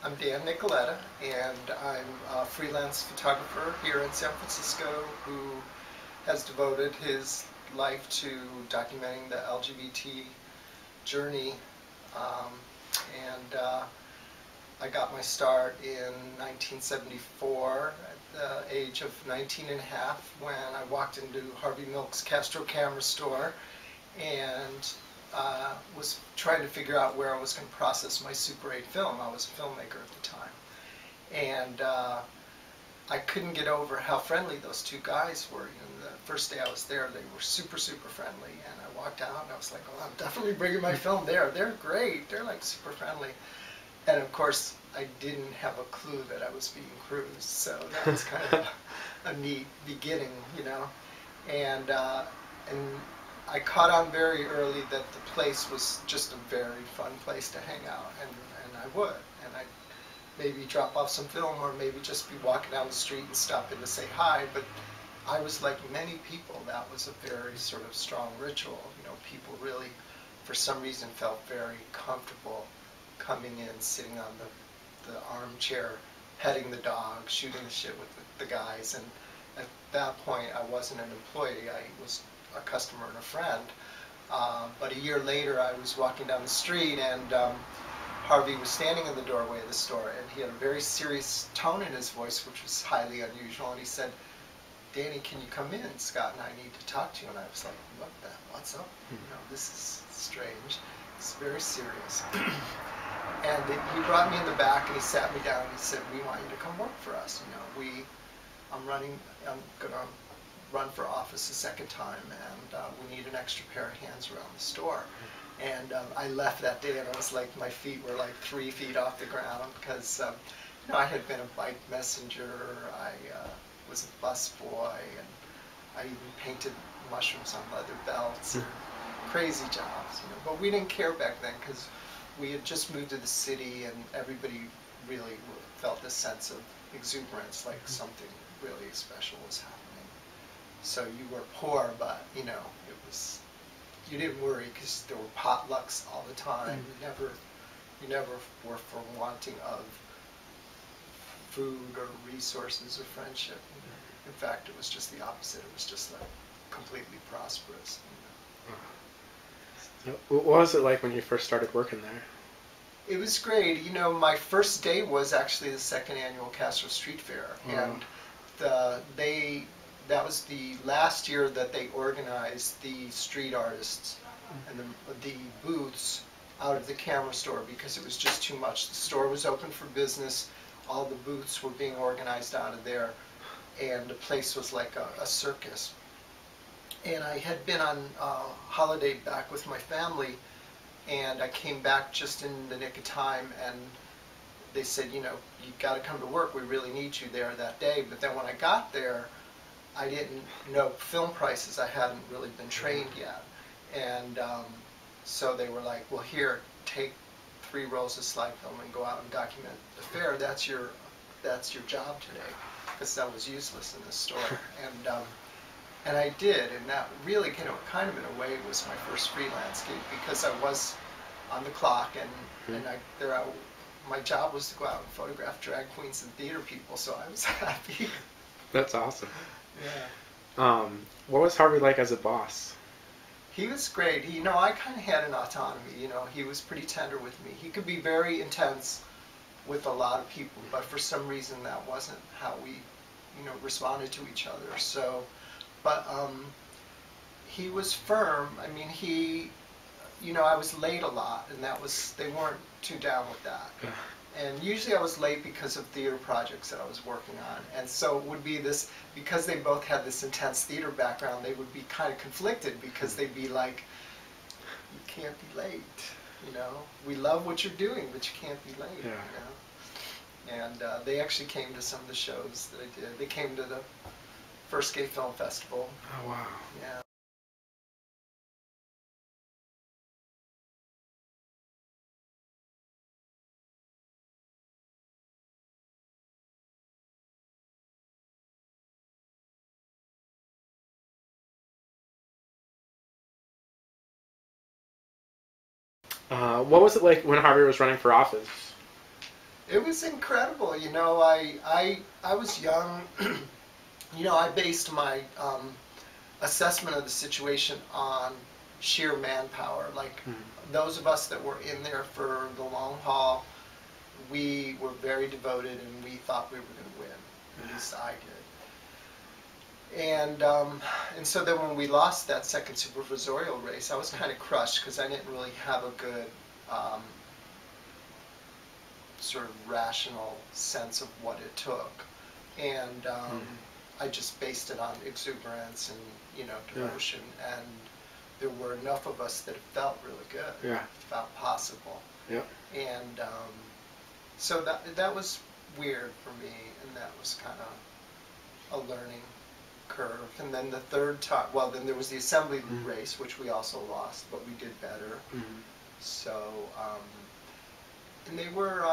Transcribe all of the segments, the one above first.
I'm Dan Nicoletta, and I'm a freelance photographer here in San Francisco who has devoted his life to documenting the LGBT journey. Um, and I got my start in 1974 at the age of 19 and a half when I walked into Harvey Milk's Castro camera store and was trying to figure out where I was going to process my Super 8 film. I was a filmmaker at the time. And I couldn't get over how friendly those two guys were. The first day I was there, they were super, super friendly. And I walked out and I was like, well, I'm definitely bringing my film there. They're great. They're like super friendly. And of course, I didn't have a clue that I was being cruised. So that was kind of a neat beginning, And I caught on very early that the place was just a very fun place to hang out, and I would. And I'd maybe drop off some film or maybe just be walking down the street and stop in to say hi. But I was like many people, that was a very sort of strong ritual. People really, for some reason, felt very comfortable coming in, sitting on the armchair, petting the dog, shooting the shit with the guys. And at that point, I wasn't an employee. I was a customer and a friend. But a year later, I was walking down the street, and Harvey was standing in the doorway of the store, and he had a very serious tone in his voice, which was highly unusual. And he said, "Danny, can you come in? Scott and I need to talk to you." And I was like, what's up? This is strange. It's very serious. And he brought me in the back, and he sat me down, and he said, "We want you to come work for us. I'm going to run for office a second time, and we need an extra pair of hands around the store." And I left that day, and I was like, my feet were like 3 feet off the ground, because I had been a bike messenger, I was a bus boy, and I even painted mushrooms on leather belts, crazy jobs, But we didn't care back then, because we had just moved to the city, and everybody really felt this sense of exuberance, like something really special was happening. So you were poor, but it was, you didn't worry because there were potlucks all the time. You never were for wanting of food or resources or friendship. In fact, it was just the opposite. It was just like completely prosperous. What was it like when you first started working there? It was great. My first day was actually the second annual Castro Street Fair, and that was the last year that they organized the street artists and the booths out of the camera store because it was just too much. The store was open for business. All the booths were being organized out of there, and the place was like a circus. And I had been on holiday back with my family, and I came back just in the nick of time, and they said, you got to come to work. We really need you there that day. But then when I got there, I didn't know film prices. I hadn't really been trained yet. And so they were like, well, here, take 3 rolls of slide film and go out and document the fair. That's your job today, because that was useless in the store. And I did, and that really, kind of in a way, was my first freelance gig, because I was on the clock, and my job was to go out and photograph drag queens and theater people, so I was happy. That's awesome. Yeah. What was Harvey like as a boss? He was great. I kind of had an autonomy. He was pretty tender with me. He could be very intense with a lot of people, but for some reason that wasn't how we, responded to each other. So, but he was firm. I mean, I was late a lot, and they weren't too down with that. And usually I was late because of theater projects that I was working on. And so it would be this, because they both had this intense theater background, they would be kind of conflicted, because they'd be like, you can't be late, We love what you're doing, but you can't be late, And they actually came to some of the shows that I did. They came to the first Gay Film Festival. Oh, wow. Yeah. What was it like when Harvey was running for office? It was incredible. I was young. I based my assessment of the situation on sheer manpower. Like those of us that were in there for the long haul, we were very devoted and we thought we were going to win. At least I did. And so then when we lost that second supervisorial race, I was kind of crushed because I didn't really have a good sort of rational sense of what it took. And I just based it on exuberance and, devotion. And there were enough of us that it felt really good. Yeah. It felt possible. Yeah. And so that was weird for me, and that was kind of a learning curve. And then the third time, well, then there was the assembly race, which we also lost, but we did better. So, and they were,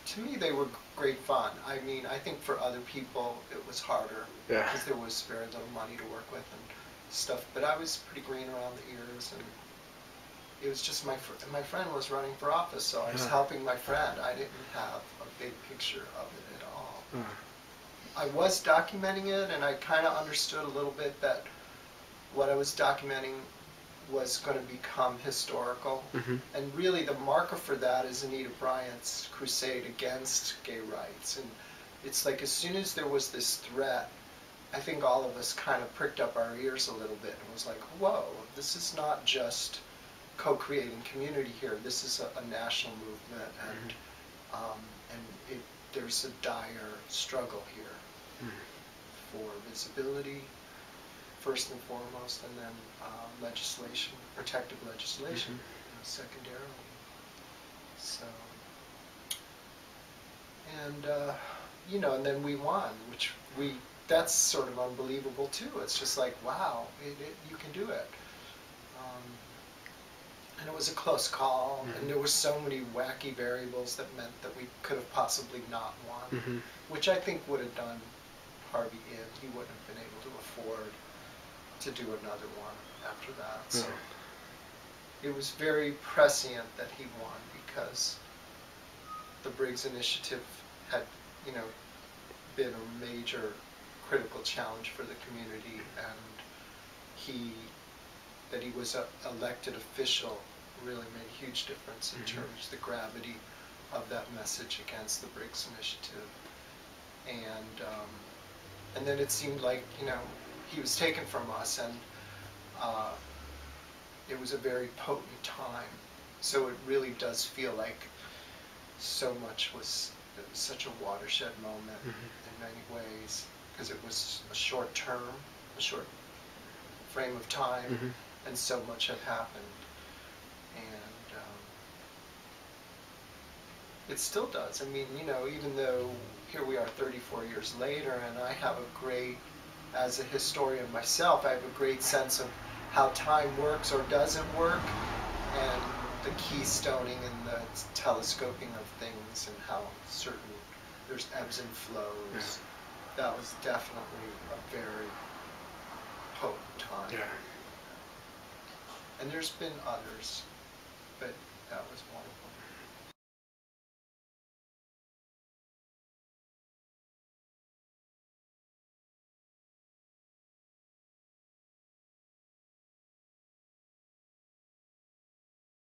to me, they were great fun. I mean, I think for other people it was harder because there was very little money to work with and stuff. But I was pretty green around the ears, and it was just my friend was running for office, so I was helping my friend. I didn't have a big picture of it at all. I was documenting it, and I kind of understood a little bit that what I was documenting was going to become historical. And really the marker for that is Anita Bryant's crusade against gay rights. And it's like as soon as there was this threat, I think all of us kind of pricked up our ears a little bit and was like, whoa, this is not just co-creating community here. This is a national movement, and there's a dire struggle here for visibility, first and foremost, and then legislation, protective legislation, secondarily. So, and and then we won, which that's sort of unbelievable too. It's just like, wow, you can do it. And it was a close call, and there were so many wacky variables that meant that we could have possibly not won, which I think would have done Harvey in. He wouldn't have been able to afford to do another one after that. So it was very prescient that he won because the Briggs Initiative had, been a major critical challenge for the community, and that he was an elected official really made a huge difference in terms of the gravity of that message against the Briggs Initiative. And then it seemed like, he was taken from us, and it was a very potent time. So it really does feel like so much it was such a watershed moment in many ways, because it was a short frame of time, and so much had happened. And it still does. I mean, even though here we are 34 years later, and I have as a historian myself, I have a great sense of how time works or doesn't work, and the keystoning and the telescoping of things, and how there's ebbs and flows. That was definitely a very potent time. And there's been others, but that was one of them.